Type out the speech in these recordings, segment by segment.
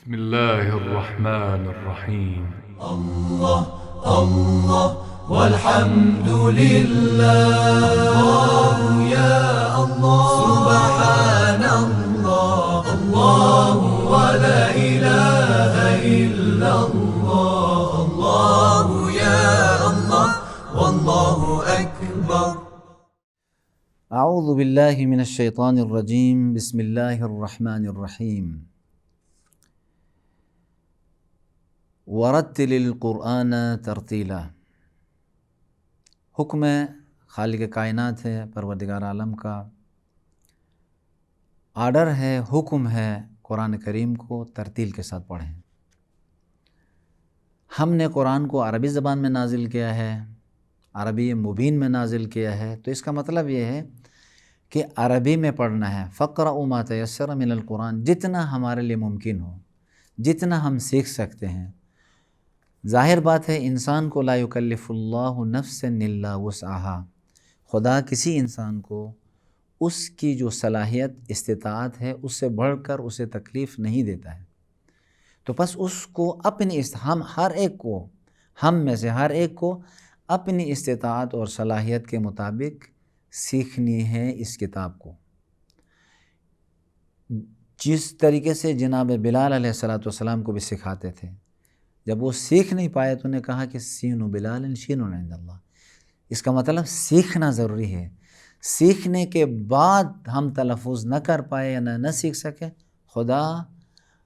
بسم الله الرحمن الرحيم. الله الله والحمد لله، الله يا الله سبحان الله، الله ولا إله إلا الله، الله يا الله والله أكبر. اعوذ باللہ من الشیطان الرجیم، بسم اللہ الرحمن الرحیم۔ ورتل القرآن ترتیلا، حکم خالق کائنات ہے، پروردگار عالم کا آرڈر ہے، حکم ہے قرآن کریم کو ترتیل کے ساتھ پڑھیں۔ ہم نے قرآن کو عربی زبان میں نازل کیا ہے، عربی مبین میں نازل کیا ہے، تو اس کا مطلب یہ ہے کہ عربی میں پڑھنا ہے۔ فَقْرَؤْا مَا تَيَسَّرَ مِنَ الْقُرْآنِ، جتنا ہمارے لیے ممکن ہو، جتنا ہم سیکھ سکتے ہیں۔ ظاہر بات ہے انسان کو لا یکلف اللہ نفسا الا وسعها، خدا کسی انسان کو اس کی جو صلاحیت استطاعت ہے اس سے بڑھ کر اسے تکلیف نہیں دیتا ہے، تو بس اس کو اپنی ہم ہر ایک کو، ہم میں سے ہر ایک کو اپنی استطاعت اور صلاحیت کے مطابق سیکھنی ہے اس کتاب کو۔ جس طریقے سے جناب بلال علیہ السلام کو بھی سکھاتے تھے، جب وہ سیکھ نہیں پائے تو انہیں کہا کہ سین بلال شین عند اللہ، اس کا مطلب سیکھنا ضروری ہے۔ سیکھنے کے بعد ہم تلفظ نہ کر پائے یا نہ سیکھ سکے، خدا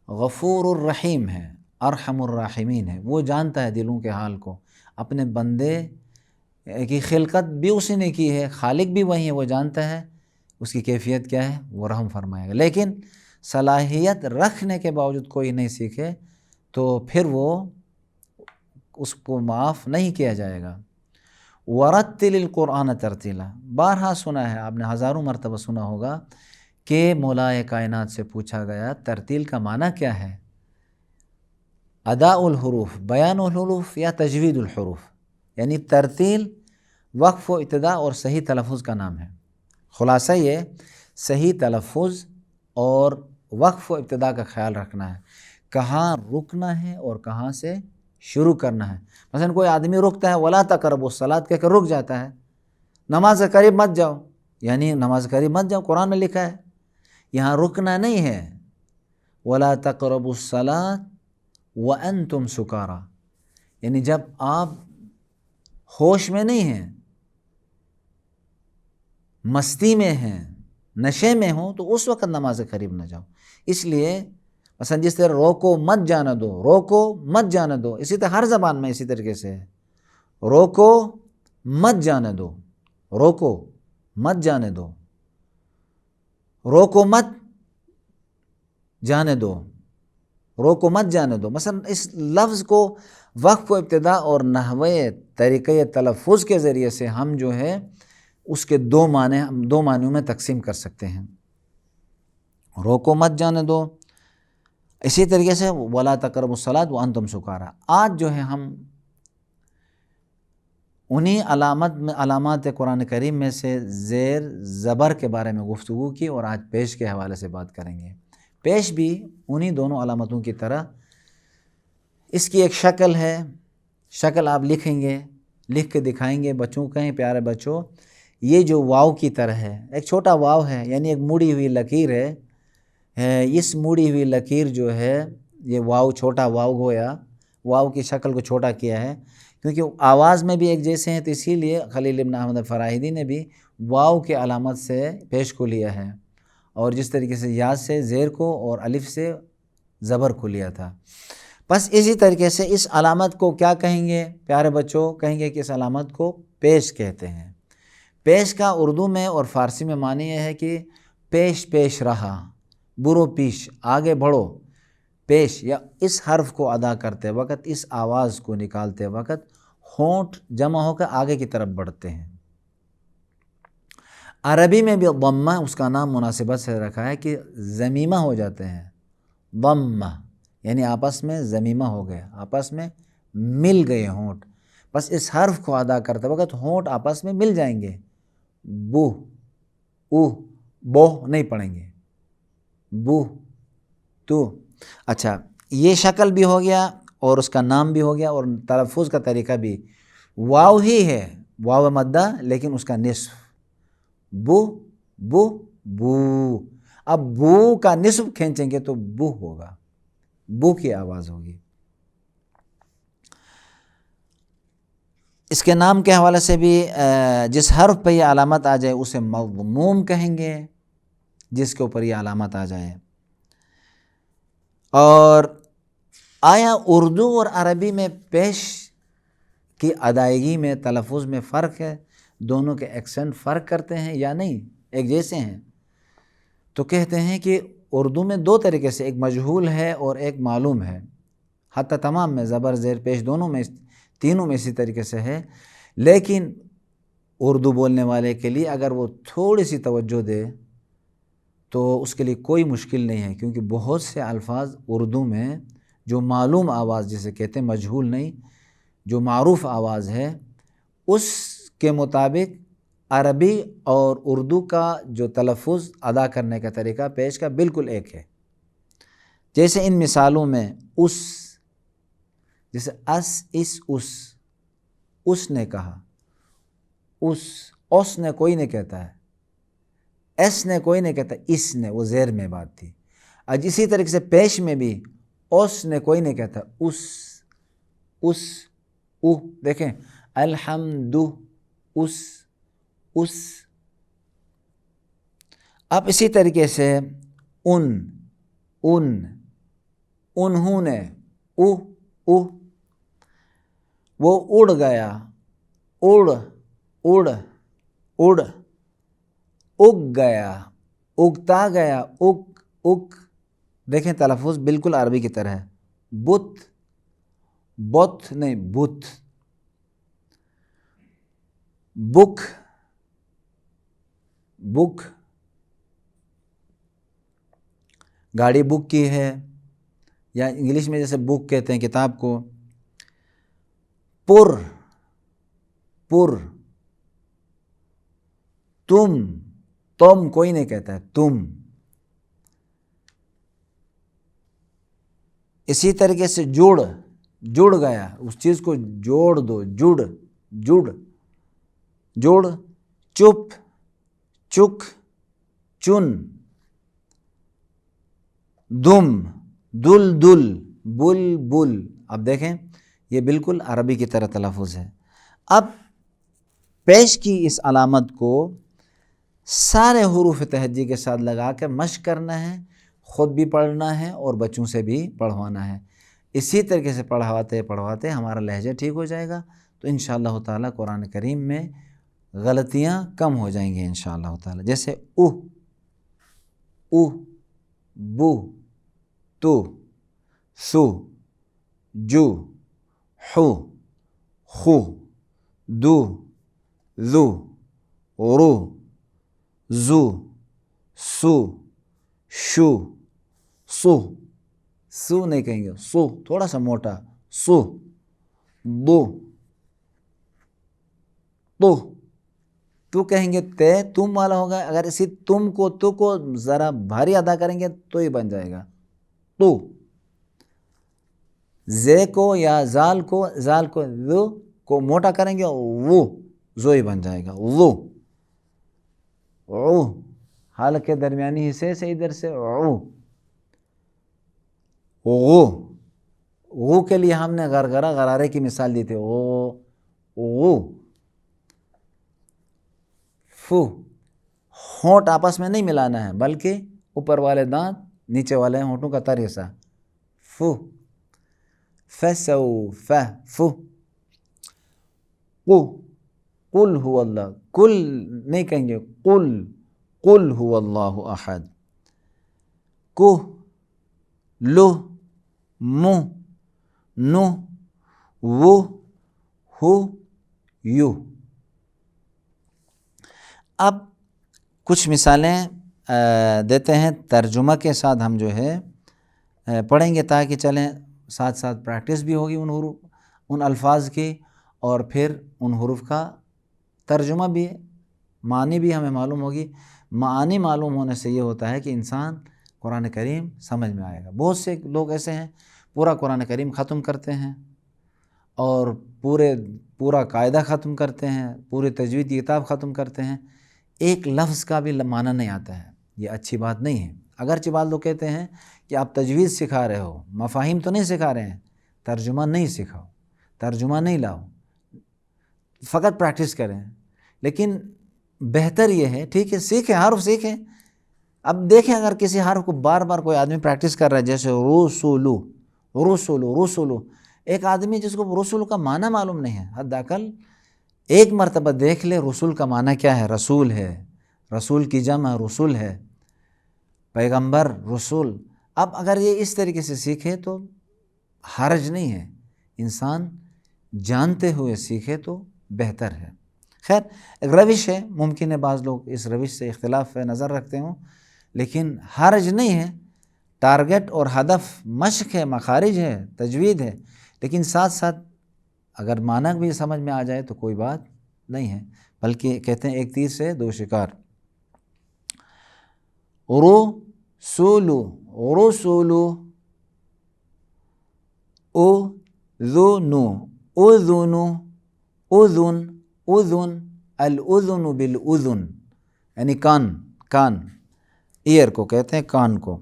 غفور الرحیم ہے، ارحم الراحمین ہے، وہ جانتا ہے دلوں کے حال کو، اپنے بندے کی خلقت بھی اسی نے کی ہے، خالق بھی وہی ہے، وہ جانتا ہے اس کی کیفیت کیا ہے، وہ رحم فرمائے گا۔ لیکن صلاحیت رکھنے کے باوجود کوئی نہیں سیکھے تو پھر وہ اس کو معاف نہیں کیا جائے گا۔ ورتل القرآن ترتیلا، بارہا سنا ہے آپ نے، ہزاروں مرتبہ سنا ہوگا کہ مولائے کائنات سے پوچھا گیا ترتیل کا معنی کیا ہے؟ ادا الحروف، بیان الحروف یا تجوید الحروف، یعنی ترتیل وقف و ابتدا اور صحیح تلفظ کا نام ہے۔ خلاصہ یہ صحیح تلفظ اور وقف و ابتدا کا خیال رکھنا ہے، کہاں رکنا ہے اور کہاں سے شروع کرنا ہے۔ مثلا کوئی آدمی رکتا ہے وَلَا تَقْرَبُوا الصَّلَاةَ کہہ کر رک جاتا ہے، نماز کے قریب مت جاؤ، یعنی نماز کے قریب مت جاؤ، قرآن میں لکھا ہے، یہاں رکنا نہیں ہے۔ وَلَا تَقْرَبُوا الصَّلَاةَ وَأَنْتُمْ سُكَارَىٰ، یعنی جب آپ ہوش میں نہیں ہیں، مستی میں ہیں، نشے میں ہوں، تو اس وقت نماز کے قریب نہ جاؤ۔ اس لیے مثلا جس طرح روکو مت جانے دو، روکو مت جانے دو، اسی طرح ہر زبان میں اسی طریقے سے ہے، روکو مت جانے دو، روکو مت جانے دو، روکو مت جانے دو، روکو مت جانے دو۔ مثلا اس لفظ کو وقف و ابتدا اور نحوے طریقے تلفظ کے ذریعے سے ہم جو ہے اس کے دو معنیوں میں تقسیم کر سکتے ہیں، روکو مت جانے دو، اسی طریقے سے وَلَا تَقْرَبُوا الصَّلَاةَ وَأَنْتُمْ سُكَارَىٰ۔ آج جو ہے ہم انہی علامات قرآن کریم میں سے زیر زبر کے بارے میں گفتگو کی، اور آج پیش کے حوالے سے بات کریں گے۔ پیش بھی انہی دونوں علامتوں کی طرح، اس کی ایک شکل ہے، شکل آپ لکھیں گے، لکھ کے دکھائیں گے بچوں کو، کہیں پیارے بچوں یہ جو واو کی طرح ہے، ایک چھوٹا واو ہے، یعنی ایک مڑی ہوئی لکیر ہے، اس مڑی ہوئی لکیر جو ہے یہ واو، چھوٹا واو گویا واو کی شکل کو چھوٹا کیا ہے، کیونکہ آواز میں بھی ایک جیسے ہیں، تو اسی لیے خلیل ابن احمد فراہیدی نے بھی واو کے علامت سے پیش کو لیا ہے، اور جس طریقے سے یا سے زیر کو اور الف سے زبر کو لیا تھا۔ بس اسی طریقے سے اس علامت کو کیا کہیں گے پیارے بچوں؟ کہیں گے کہ اس علامت کو پیش کہتے ہیں۔ پیش کا اردو میں اور فارسی میں معنی یہ ہے کہ پیش پیش رہا، برو پیش، آگے بڑھو۔ پیش یا اس حرف کو ادا کرتے وقت، اس آواز کو نکالتے وقت ہونٹ جمع ہو کر آگے کی طرف بڑھتے ہیں۔ عربی میں بھی ضمہ اس کا نام مناسبت سے رکھا ہے کہ ضمیمہ ہو جاتے ہیں، ضمہ یعنی آپس میں ضمیمہ ہو گئے، آپس میں مل گئے ہونٹ۔ بس اس حرف کو ادا کرتے وقت ہونٹ آپس میں مل جائیں گے، بو او بو نہیں پڑھیں گے، بو تو۔ اچھا، یہ شکل بھی ہو گیا اور اس کا نام بھی ہو گیا اور تلفظ کا طریقہ بھی واو ہی ہے، واو مدہ، لیکن اس کا نصف بو بو بو. اب بو کا نصف کھینچیں گے تو بو ہوگا، بو کی آواز ہوگی. اس کے نام کے حوالے سے بھی جس حرف پہ یہ علامت آ جائے اسے مضموم کہیں گے، جس کے اوپر یہ علامت آ جائے. اور آیا اردو اور عربی میں پیش کی ادائیگی میں تلفظ میں فرق ہے؟ دونوں کے ایکسنٹ فرق کرتے ہیں یا نہیں، ایک جیسے ہیں؟ تو کہتے ہیں کہ اردو میں دو طریقے سے، ایک مجہول ہے اور ایک معلوم ہے. حتی تمام میں زبر زیر پیش دونوں میں، تینوں میں اسی طریقے سے ہے. لیکن اردو بولنے والے کے لیے اگر وہ تھوڑی سی توجہ دے تو اس کے لیے کوئی مشکل نہیں ہے، کیونکہ بہت سے الفاظ اردو میں جو معلوم آواز جسے کہتے ہیں، مجہول نہیں، جو معروف آواز ہے، اس کے مطابق عربی اور اردو کا جو تلفظ ادا کرنے کا طریقہ پیش کا بالکل ایک ہے. جیسے ان مثالوں میں اس، جیسے اس نے کہا، اس نے کوئی نہیں کہتا ہے، ایس نے کوئی نہیں کہتا، اس نے، وہ زیر میں بات تھی. آج اسی طریقے سے پیش میں بھی اس نے کوئی نہیں کہتا، او دیکھیں الحمد، اس. اب اسی طریقے سے انہوں نے، وہ اڑ گیا، اگ گیا، اگتا گیا، اگ. دیکھیں تلفظ بالکل عربی کی طرح ہے. بت نہیں، بت. بک گاڑی بک کی ہے، یا انگلش میں جیسے بک کہتے ہیں کتاب کو. پر تم کوئی نہیں کہتا ہے، تم. اسی طریقے سے جڑ گیا، اس چیز کو جوڑ دو، جڑ. چپ، چک، چن. دل، بل. اب دیکھیں یہ بالکل عربی کی طرح تلفظ ہے. اب پیش کی اس علامت کو سارے حروف تہجی کے ساتھ لگا کے مشق کرنا ہے، خود بھی پڑھنا ہے اور بچوں سے بھی پڑھوانا ہے. اسی طریقے سے پڑھواتے ہمارا لہجہ ٹھیک ہو جائے گا، تو انشاءاللہ تعالی قرآن کریم میں غلطیاں کم ہو جائیں گی انشاءاللہ تعالی. جیسے بو، تو، سو، جو، حو، خو، دو، ذو، رو، زو، سو، شو، سو نہیں کہیں گے، سو تھوڑا سا موٹا، سو، دو، تو کہیں گے تے تم والا ہوگا. اگر اسی تم کو تو کو ذرا بھاری ادا کریں گے تو ہی بن جائے گا تو. زے کو یا زال کو ذو کو موٹا کریں گے، وہ زو ہی بن جائے گا، وہ. حالت کے درمیانی حصے سے ادھر سے غو کے لیے ہم نے غرارے کی مثال دی تھی، غو. فو، ہونٹ آپس میں نہیں ملانا ہے بلکہ اوپر والے دانت نیچے والے ہونٹوں کا تر حصہ. فو، فسو، فو. قل هو اللہ، کل نہیں کہیں گے، قل هو اللہ احد. کو، لو، مو، نو، وہ، ہو، یو. اب کچھ مثالیں دیتے ہیں ترجمہ کے ساتھ، ہم جو ہے پڑھیں گے تاکہ چلیں ساتھ ساتھ پریکٹس بھی ہوگی ان الفاظ کی، اور پھر ان حروف کا ترجمہ بھی، معنی بھی ہمیں معلوم ہوگی. معانی معلوم ہونے سے یہ ہوتا ہے کہ انسان قرآن کریم سمجھ میں آئے گا. بہت سے لوگ ایسے ہیں پورا قرآن کریم ختم کرتے ہیں اور پورا قاعدہ ختم کرتے ہیں، پورے تجوید کی کتاب ختم کرتے ہیں، ایک لفظ کا بھی معنی نہیں آتا ہے، یہ اچھی بات نہیں ہے۔ اگرچہ بعض لوگ کہتے ہیں کہ آپ تجوید سکھا رہے ہو، مفاہیم تو نہیں سکھا رہے ہیں، ترجمہ نہیں سکھاؤ، ترجمہ نہیں لاؤ، فقط پریکٹس کریں۔ لیکن بہتر یہ ہے، ٹھیک ہے سیکھیں، حرف سیکھیں۔ اب دیکھیں اگر کسی حرف کو بار بار کوئی آدمی پریکٹس کر رہا ہے، جیسے رسولو رسولو رسولو، ایک آدمی جس کو رسول کا معنی معلوم نہیں ہے، حد اقل ایک مرتبہ دیکھ لے رسول کا معنی کیا ہے۔ رسول ہے، رسول کی جمع رسول ہے، پیغمبر رسول۔ اب اگر یہ اس طریقے سے سیکھے تو حرج نہیں ہے، انسان جانتے ہوئے سیکھے تو بہتر ہے۔ خیر ایک روش ہے، ممکن ہے بعض لوگ اس روش سے اختلاف نظر رکھتے ہوں، لیکن حرج نہیں ہے۔ ٹارگٹ اور ہدف مشق ہے، مخارج ہے، تجوید ہے، لیکن ساتھ ساتھ اگر معنی بھی سمجھ میں آ جائے تو کوئی بات نہیں ہے، بلکہ کہتے ہیں ایک تیر سے دو شکار۔ رسولو رسولو، اذنو اذنو اذن اذن، الاذن بالاذن یعنی کان، ایئر کو کہتے ہیں، کان کو۔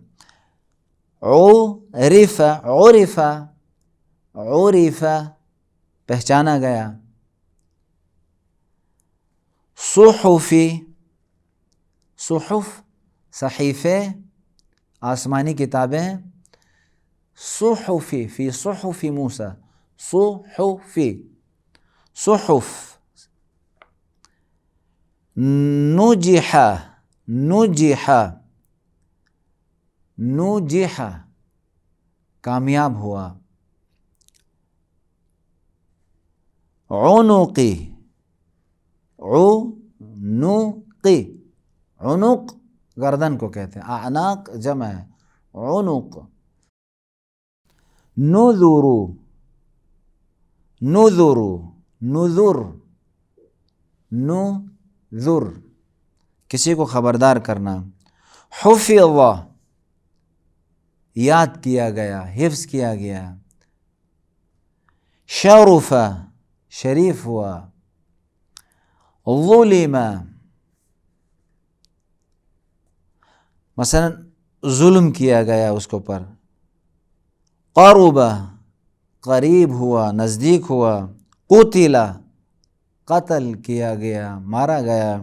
عرف عرف عرف، پہچانا گیا۔ صحفی، صحف صحیفے، آسمانی کتابیں، صحفی فی صحف موسیٰ، صحفی صحف۔ نجح نجح نجح، کامیاب ہوا۔ عنقی عنقی، عنق گردن کو کہتے ہیں، اعناق جمع ہے، عنق۔ نذر نذر نذر نذر، کسی کو خبردار کرنا۔ حفظ، یاد کیا گیا، حفظ کیا گیا۔ شرف، شریف ہوا۔ ظلم، مثلا ظلم کیا گیا اس کے اوپر۔ قرب، قریب ہوا، نزدیک ہوا۔ قتل، قتل کیا گیا، مارا گیا۔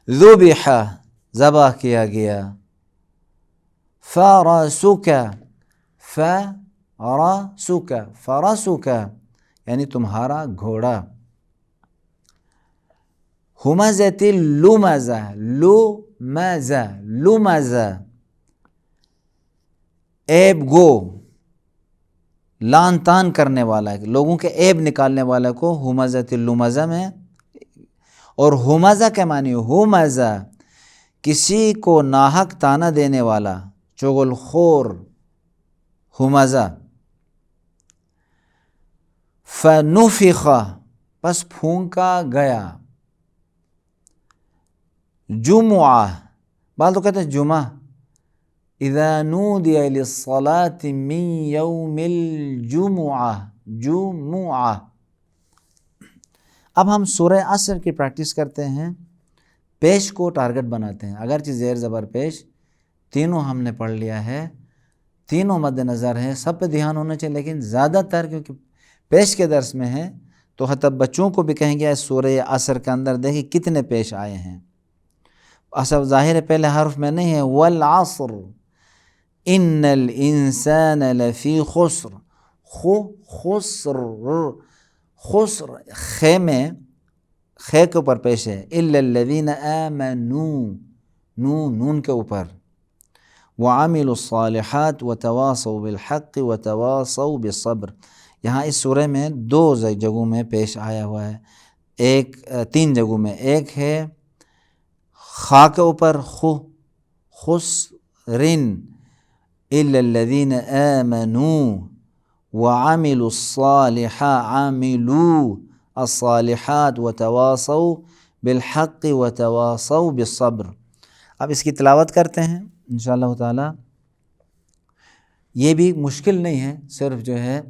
ذبح، ذبح کیا گیا۔ فرسک فرسک فرسک یعنی تمہارا گھوڑا۔ ہمزۃ اللمزہ، لمزہ لمزہ، عیب گو، لان تان کرنے والا، لوگوں کے عیب نکالنے والے کو ہمزۃ اللمزہ میں۔ اور ہمزہ کے معنی ہمزہ، کسی کو ناحق تانا دینے والا، چغل خور، ہمزہ۔ فنفخ، پس پھونکا گیا۔ جمعہ، بعض لوگ کہتے ہیں جمعہ، اذا نودی للصلاة من یوم الجمعہ، جمعہ۔ اب ہم سورہ عصر کی پریکٹس کرتے ہیں، پیش کو ٹارگٹ بناتے ہیں، اگرچہ زیر زبر پیش تینوں ہم نے پڑھ لیا ہے، تینوں مد نظر ہیں، سب پہ دھیان ہونا چاہیے، لیکن زیادہ تر کیونکہ پیش کے درس میں ہیں تو حتی بچوں کو بھی کہیں گے سورہ عصر کے اندر دیکھیں کتنے پیش آئے ہیں۔ اصل ظاہر پہلے حرف میں نہیں ہے، والعصر ان الانسان لفی خسر، خسر خسر، خے میں، خے کے اوپر پیش ہے، الا الذین آمنوا، نون کے اوپر۔ وعملوا الصالحات وتواصوا بالحق وتواصوا بالصبر، یہاں اس سورہ میں دو جگہوں میں پیش آیا ہوا ہے، تین جگہوں میں، ایک ہے خا کے اوپر خو، خسرن، الا الذین آمنوا وعملوا الصالحات، عملوا الصالحات وتواصوا بالحق وتواصوا بالصبر۔ اب اس کی تلاوت کرتے ہیں انشاءاللہ تعالی۔ یہ بھی مشکل نہیں ہے، صرف جو ہے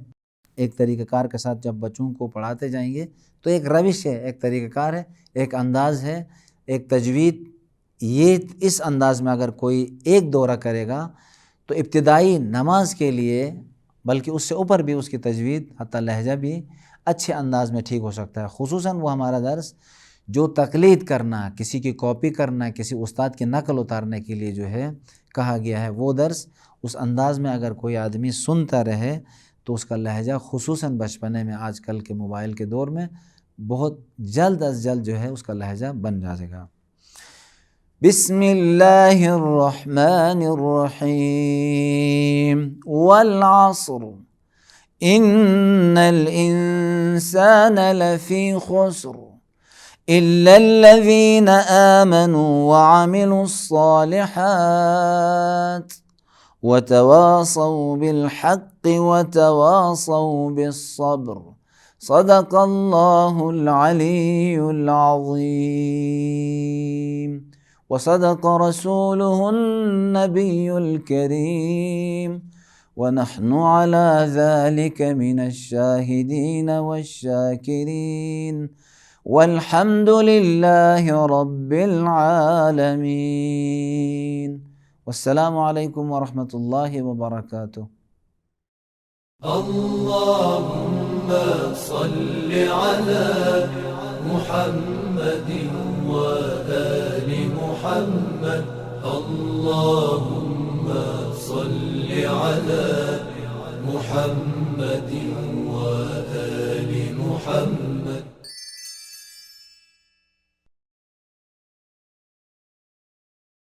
ایک طریقہ کار کے ساتھ جب بچوں کو پڑھاتے جائیں گے تو ایک روش ہے، ایک طریقہ کار ہے، ایک انداز ہے، ایک تجوید، یہ اس انداز میں اگر کوئی ایک دورہ کرے گا تو ابتدائی نماز کے لیے، بلکہ اس سے اوپر بھی اس کی تجوید حتیٰ لہجہ بھی اچھے انداز میں ٹھیک ہو سکتا ہے۔ خصوصاً وہ ہمارا درس جو تقلید کرنا، کسی کی کاپی کرنا، کسی استاد کی نقل اتارنے کے لیے جو ہے کہا گیا ہے، وہ درس اس انداز میں اگر کوئی آدمی سنتا رہے تو اس کا لہجہ خصوصاً بچپنے میں، آج کل کے موبائل کے دور میں بہت جلد از جلد جو ہے اس کا لہجہ بن جائے گا۔ بسم اللہ الرحمن الرحیم والعصر ان الانسان لفی خسر الا الذین آمنوا وعملوا الصالحات وتواصوا بالحق وتواصوا بالصبر صدق اللہ العلی العظیم وصدق رسوله النبی الکریم ونحن على ذلك من الشاهدين والشاكرين والحمد لله رب العالمين والسلام علیکم ورحمۃ اللہ وبرکاتہ۔ اللهم صل على محمد وآل محمد اللهم صل على محمد وآل محمد